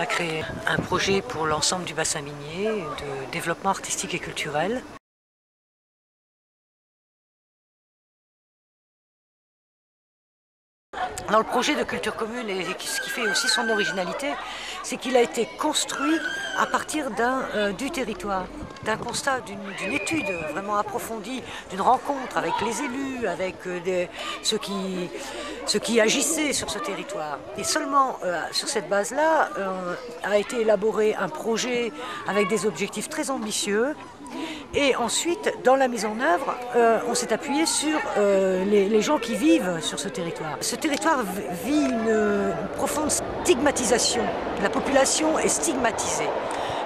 créé un projet pour l'ensemble du bassin minier de développement artistique et culturel. Dans le projet de culture commune, et ce qui fait aussi son originalité, c'est qu'il a été construit à partir du territoire, d'un constat, d'une étude vraiment approfondie, d'une rencontre avec les élus, avec ceux qui agissaient sur ce territoire. Et seulement sur cette base-là a été élaboré un projet avec des objectifs très ambitieux. Et ensuite, dans la mise en œuvre, on s'est appuyé sur les gens qui vivent sur ce territoire. Ce territoire vit une profonde stigmatisation. La population est stigmatisée.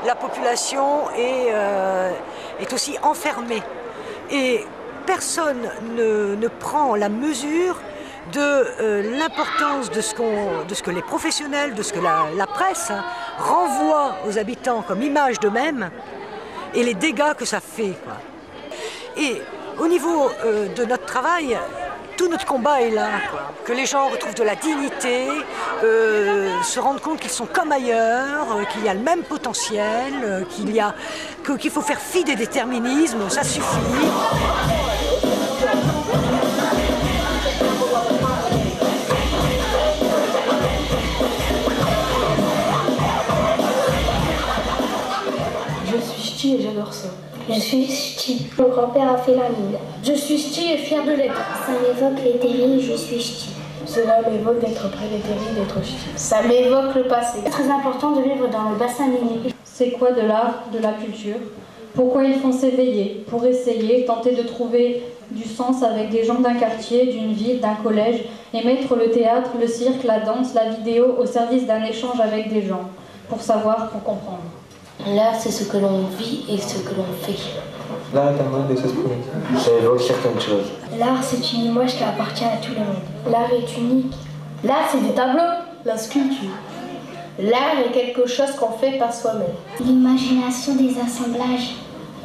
La population est aussi enfermée. Et personne ne prend la mesure de l'importance de ce que les professionnels, de ce que la presse renvoie aux habitants comme image d'eux-mêmes, et les dégâts que ça fait, quoi. Et au niveau de notre travail, tout notre combat est là, quoi. Que les gens retrouvent de la dignité, se rendent compte qu'ils sont comme ailleurs, qu'il y a le même potentiel, qu'il faut faire fi des déterminismes, ça suffit. Et j'adore ça. Je suis ch'ti. Mon grand-père a fait la mine. Je suis ch'ti et fier de l'être. Ça m'évoque les terrils, je suis ch'ti. Cela m'évoque d'être près des terrils, d'être ch'ti. Ça m'évoque le passé. C'est très important de vivre dans le bassin minier. C'est quoi de l'art, de la culture? Pourquoi ils font s'éveiller? Pour essayer, tenter de trouver du sens avec des gens d'un quartier, d'une ville, d'un collège, et mettre le théâtre, le cirque, la danse, la vidéo au service d'un échange avec des gens. Pour savoir, pour comprendre. L'art, c'est ce que l'on vit et ce que l'on fait. L'art est un mode de s'exprimer. Ça évoque certaines choses. L'art, c'est une image qui appartient à tout le monde. L'art est unique. L'art, c'est des tableaux. La sculpture. L'art est quelque chose qu'on fait par soi-même. L'imagination des assemblages.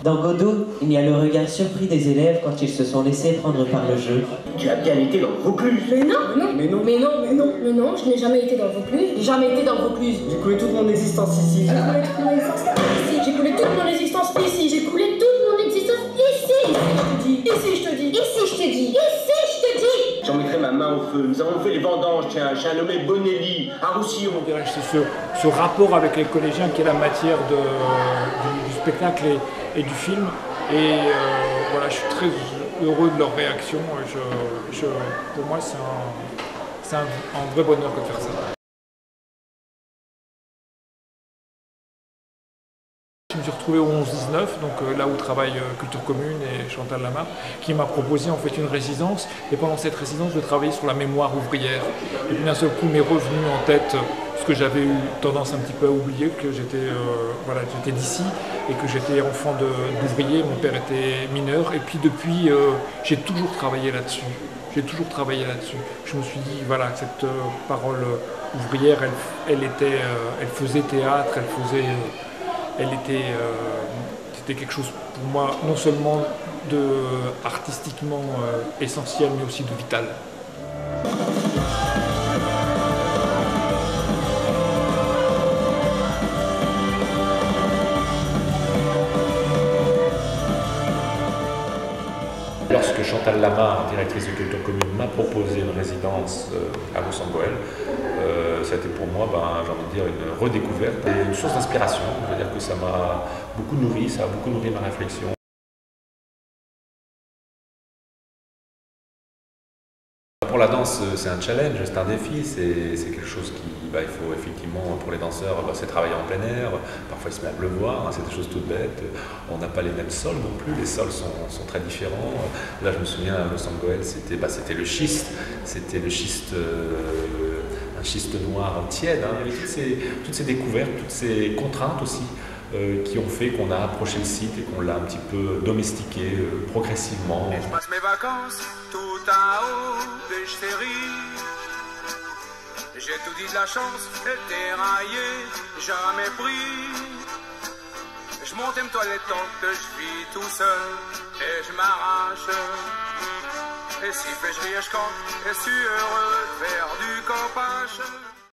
Dans Godot, il y a le regard surpris des élèves quand ils se sont laissés prendre par le jeu. Tu as bien été dans Vaucluse. Mais non, je n'ai jamais été dans Vaucluse. J'ai jamais été dans Vaucluse. J'ai coulé toute mon existence ici. J'ai coulé toute mon existence ici. J'ai coulé toute mon existence ici. Ici, je te dis. Ici, je te dis. Ici, je te dis. J'en mettrai ma main au feu. Nous avons fait les vendanges. Tiens, j'ai un nommé Bonelli, à Roussillon. C'est ce rapport avec les collégiens qui est la matière du spectacle et du film. Et voilà, je suis très heureux de leur réaction. Pour moi, c'est un vrai bonheur que de faire ça. Je me suis retrouvé au 11-19, donc là où travaille Culture Commune et Chantal Lamarre, qui m'a proposé en fait une résidence, et pendant cette résidence de travailler sur la mémoire ouvrière. Et puis d'un seul coup m'est revenu en tête ce que j'avais eu tendance un petit peu à oublier, que j'étais d'ici et que j'étais enfant d'ouvrier, mon père était mineur, et puis depuis j'ai toujours travaillé là-dessus. Je me suis dit, voilà, cette parole ouvrière, elle faisait théâtre, c'était quelque chose pour moi non seulement artistiquement essentiel, mais aussi de vital. Lorsque Chantal Lamarre, directrice de Culture Commune, m'a proposé une résidence à Los-Angeles, ça a été pour moi, j'ai envie de dire, une redécouverte et une source d'inspiration. Je veux dire que ça m'a beaucoup nourri, ça a beaucoup nourri ma réflexion. Pour la danse, c'est un challenge, c'est un défi, c'est quelque chose qui, il faut effectivement, pour les danseurs, c'est travailler en plein air, parfois il se met à pleuvoir, c'est des choses toutes bêtes, on n'a pas les mêmes sols non plus, les sols sont très différents. Là je me souviens à Los Angeles, c'était le schiste, un schiste noir tiède, et toutes ces découvertes, toutes ces contraintes aussi, qui ont fait qu'on a approché le site et qu'on l'a un petit peu domestiqué progressivement. Je passe mes vacances tout en haut des Chéris. J'ai tout dit de la chance, été raillé, jamais pris. Je monte une toilette tant que je vis tout seul et je m'arrache. Et si fait je ris, je compte et suis heureux de faire du campage.